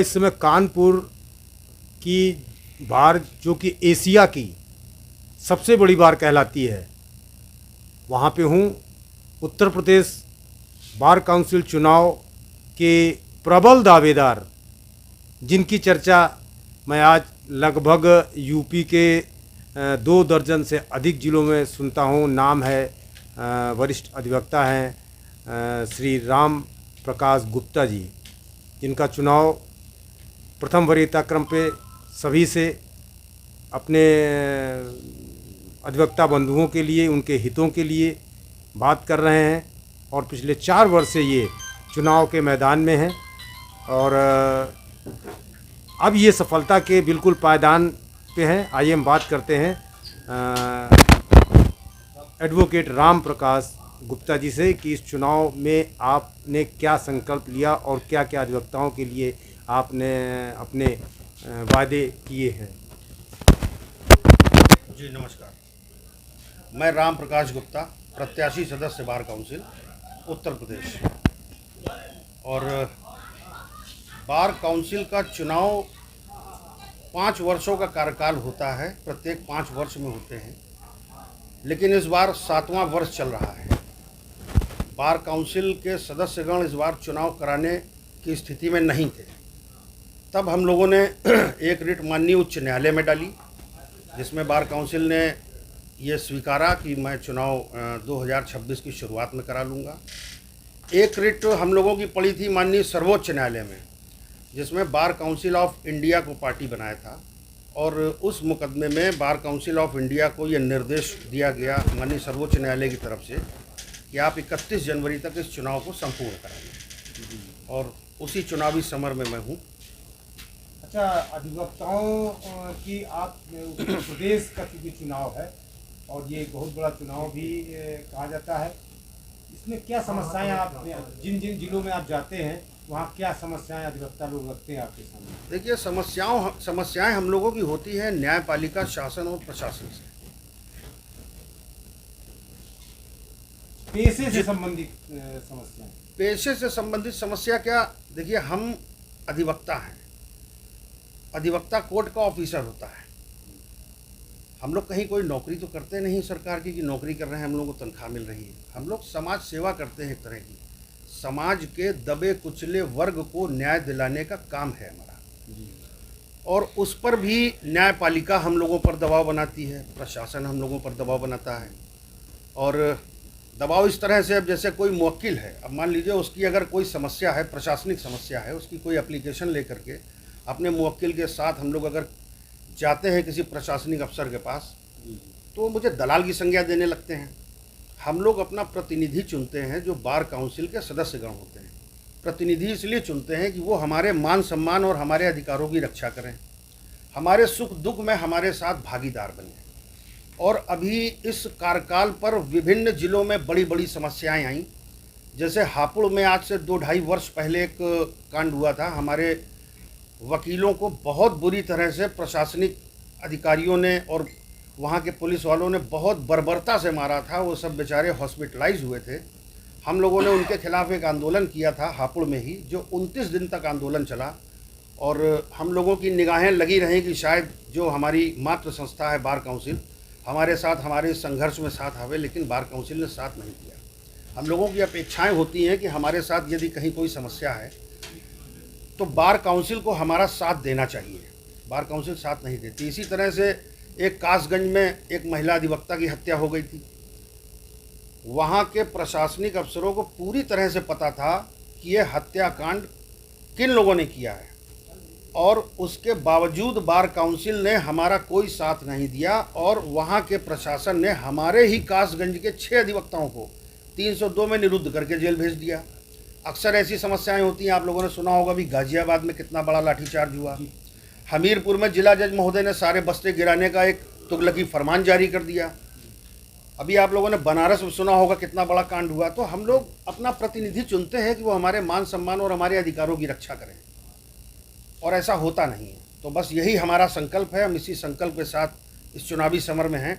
इस समय कानपुर की बार, जो कि एशिया की सबसे बड़ी बार कहलाती है, वहाँ पे हूँ। उत्तर प्रदेश बार काउंसिल चुनाव के प्रबल दावेदार, जिनकी चर्चा मैं आज लगभग यूपी के 2 दर्जन से अधिक ज़िलों में सुनता हूँ। नाम है, वरिष्ठ अधिवक्ता हैं श्री राम प्रकाश गुप्ता जी, जिनका चुनाव प्रथम वरीयता क्रम पे सभी से अपने अधिवक्ता बंधुओं के लिए, उनके हितों के लिए बात कर रहे हैं और पिछले 4 वर्ष से ये चुनाव के मैदान में हैं और अब ये सफलता के बिल्कुल पायदान पे हैं। आइए हम बात करते हैं एडवोकेट राम प्रकाश गुप्ता जी से कि इस चुनाव में आपने क्या संकल्प लिया और क्या क्या अधिवक्ताओं के लिए आपने अपने वादे किए हैं। जी नमस्कार, मैं राम प्रकाश गुप्ता, प्रत्याशी सदस्य बार काउंसिल उत्तर प्रदेश। और बार काउंसिल का चुनाव 5 वर्षों का कार्यकाल होता है, प्रत्येक 5 वर्ष में होते हैं, लेकिन इस बार 7वां वर्ष चल रहा है। बार काउंसिल के सदस्यगण इस बार चुनाव कराने की स्थिति में नहीं थे। तब हम लोगों ने एक रिट माननीय उच्च न्यायालय में डाली, जिसमें बार काउंसिल ने ये स्वीकारा कि मैं चुनाव 2026 की शुरुआत में करा लूँगा। एक रिट हम लोगों की पड़ी थी माननीय सर्वोच्च न्यायालय में, जिसमें बार काउंसिल ऑफ इंडिया को पार्टी बनाया था और उस मुकदमे में बार काउंसिल ऑफ इंडिया को ये निर्देश दिया गया माननीय सर्वोच्च न्यायालय की तरफ से कि आप 31 जनवरी तक इस चुनाव को संपूर्ण कराएंगे, और उसी चुनावी समर में मैं हूँ। अच्छा, अधिवक्ताओं की आप उत्तर प्रदेश का चूँकि चुनाव है और ये बहुत बड़ा चुनाव भी कहा जाता है, इसमें क्या समस्याएं आप जिन जिन जिलों में आप जाते हैं वहाँ क्या समस्याएं अधिवक्ता लोग रखते हैं आपके सामने? देखिए, समस्याएं हम लोगों की होती है न्यायपालिका, शासन और प्रशासन से। पेशे से संबंधित समस्याएं। पेशे से संबंधित समस्या क्या, देखिए हम अधिवक्ता हैं, अधिवक्ता कोर्ट का ऑफिसर होता है। हम लोग कहीं कोई नौकरी तो करते नहीं सरकार की कि नौकरी कर रहे हैं, हम लोगों को तनख्वाह मिल रही है। हम लोग समाज सेवा करते हैं, एक तरह की समाज के दबे कुचले वर्ग को न्याय दिलाने का काम है हमारा। और उस पर भी न्यायपालिका हम लोगों पर दबाव बनाती है, प्रशासन हम लोगों पर दबाव बनाता है। और दबाव इस तरह से, अब जैसे कोई मुवक्किल है, अब मान लीजिए उसकी अगर कोई समस्या है, प्रशासनिक समस्या है, उसकी कोई एप्लीकेशन लेकर के अपने मुवक्किल के साथ हम लोग अगर जाते हैं किसी प्रशासनिक अफसर के पास, तो मुझे दलाल की संज्ञा देने लगते हैं। हम लोग अपना प्रतिनिधि चुनते हैं जो बार काउंसिल के सदस्यगण होते हैं। प्रतिनिधि इसलिए चुनते हैं कि वो हमारे मान सम्मान और हमारे अधिकारों की रक्षा करें, हमारे सुख दुख में हमारे साथ भागीदार बने। और अभी इस कार्यकाल पर विभिन्न जिलों में बड़ी बड़ी समस्याएं आईं। जैसे हापुड़ में आज से 2-2.5 वर्ष पहले एक कांड हुआ था। हमारे वकीलों को बहुत बुरी तरह से प्रशासनिक अधिकारियों ने और वहाँ के पुलिस वालों ने बहुत बर्बरता से मारा था। वो सब बेचारे हॉस्पिटलाइज हुए थे। हम लोगों ने उनके खिलाफ एक आंदोलन किया था हापुड़ में ही, जो 29 दिन तक आंदोलन चला। और हम लोगों की निगाहें लगी रहीं कि शायद जो हमारी मातृ संस्था है बार काउंसिल, हमारे साथ हमारे संघर्ष में साथ आवे, लेकिन बार काउंसिल ने साथ नहीं दिया। हम लोगों की अपेक्षाएं होती हैं कि हमारे साथ यदि कहीं कोई समस्या है तो बार काउंसिल को हमारा साथ देना चाहिए। बार काउंसिल साथ नहीं देती। इसी तरह से एक कासगंज में एक महिला अधिवक्ता की हत्या हो गई थी। वहाँ के प्रशासनिक अफसरों को पूरी तरह से पता था कि ये हत्याकांड किन लोगों ने किया है, और उसके बावजूद बार काउंसिल ने हमारा कोई साथ नहीं दिया। और वहाँ के प्रशासन ने हमारे ही कासगंज के 6 अधिवक्ताओं को 302 में निरुद्ध करके जेल भेज दिया। अक्सर ऐसी समस्याएं होती हैं, आप लोगों ने सुना होगा भी गाजियाबाद में कितना बड़ा लाठीचार्ज हुआ। हमीरपुर में जिला जज महोदय ने सारे बस्ते गिराने का एक तुगलकी फरमान जारी कर दिया। अभी आप लोगों ने बनारस में सुना होगा कितना बड़ा कांड हुआ। तो हम लोग अपना प्रतिनिधि चुनते हैं कि वो हमारे मान सम्मान और हमारे अधिकारों की रक्षा करें, और ऐसा होता नहीं है। तो बस यही हमारा संकल्प है। हम इसी संकल्प के साथ इस चुनावी समर में हैं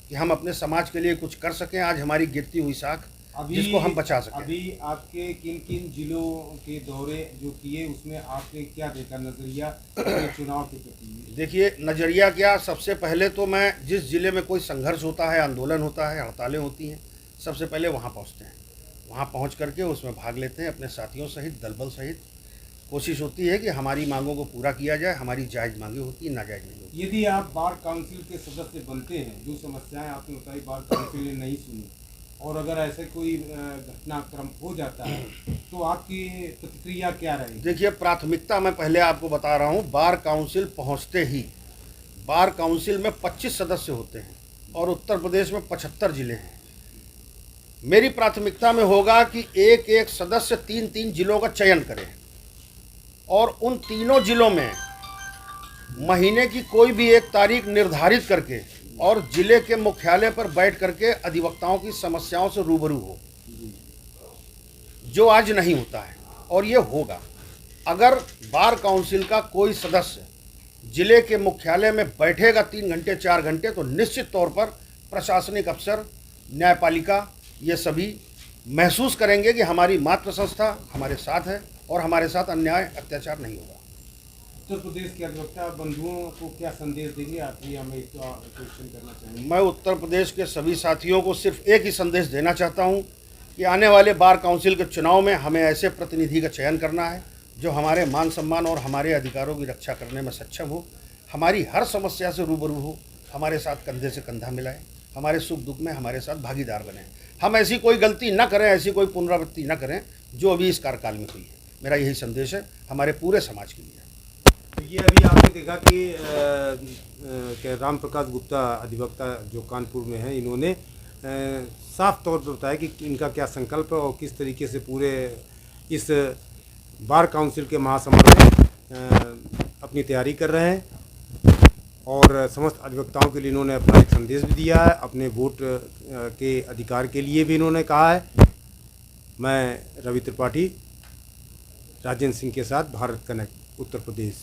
कि हम अपने समाज के लिए कुछ कर सकें। आज हमारी गिरती हुई साख जिसको हम बचा सकें। अभी आपके किन किन जिलों के दौरे जो किए उसमें आपने क्या देखा नजरिया अपने चुनाव के प्रति? देखिए, नज़रिया क्या, सबसे पहले तो मैं जिस ज़िले में कोई संघर्ष होता है, आंदोलन होता है, हड़तालें होती हैं, सबसे पहले वहाँ पहुँचते हैं। वहाँ पहुँच करके उसमें भाग लेते हैं अपने साथियों सहित, दलबल सहित। कोशिश होती है कि हमारी मांगों को पूरा किया जाए। हमारी जायज़ मांगें होती हैं, नाजायज़ नहीं होती। यदि आप बार काउंसिल के सदस्य बनते हैं, जो समस्याएं आपने बताई बार काउंसिल ने नहीं सुनी, और अगर ऐसे कोई घटनाक्रम हो जाता है तो आपकी प्रतिक्रिया क्या रहेगी? देखिए, प्राथमिकता मैं पहले आपको बता रहा हूँ, बार काउंसिल पहुँचते ही, बार काउंसिल में 25 सदस्य होते हैं और उत्तर प्रदेश में 75 ज़िले हैं। मेरी प्राथमिकता में होगा कि एक एक सदस्य 3-3 जिलों का चयन करें और उन तीनों जिलों में महीने की कोई भी एक तारीख निर्धारित करके और जिले के मुख्यालय पर बैठ करके अधिवक्ताओं की समस्याओं से रूबरू हो, जो आज नहीं होता है। और ये होगा, अगर बार काउंसिल का कोई सदस्य जिले के मुख्यालय में बैठेगा 3 घंटे 4 घंटे, तो निश्चित तौर पर प्रशासनिक अफसर, न्यायपालिका, ये सभी महसूस करेंगे कि हमारी मातृ संस्था हमारे साथ है और हमारे साथ अन्याय अत्याचार नहीं होगा। उत्तर प्रदेश के अधिवक्ता बंधुओं को क्या संदेश देंगे आप? ये हमें एक क्वेश्चन करना चाहेंगे। मैं उत्तर प्रदेश के सभी साथियों को सिर्फ एक ही संदेश देना चाहता हूं कि आने वाले बार काउंसिल के चुनाव में हमें ऐसे प्रतिनिधि का चयन करना है जो हमारे मान सम्मान और हमारे अधिकारों की रक्षा करने में सक्षम हो, हमारी हर समस्या से रूबरू हो, हमारे साथ कंधे से कंधा मिलाए, हमारे सुख दुख में हमारे साथ भागीदार बने। हम ऐसी कोई गलती न करें, ऐसी कोई पुनरावृत्ति न करें जो अभी इस कार्यकाल में हुई है। मेरा यही संदेश है हमारे पूरे समाज के लिए। तो ये अभी आपने देखा कि राम प्रकाश गुप्ता अधिवक्ता जो कानपुर में हैं, इन्होंने साफ तौर पर बताया कि इनका क्या संकल्प है और किस तरीके से पूरे इस बार काउंसिल के महासमारोह में अपनी तैयारी कर रहे हैं। और समस्त अधिवक्ताओं के लिए इन्होंने अपना एक संदेश भी दिया है, अपने वोट के अधिकार के लिए भी इन्होंने कहा है। मैं रवि त्रिपाठी, राजेंद्र सिंह के साथ, भारत कनेक्ट, उत्तर प्रदेश।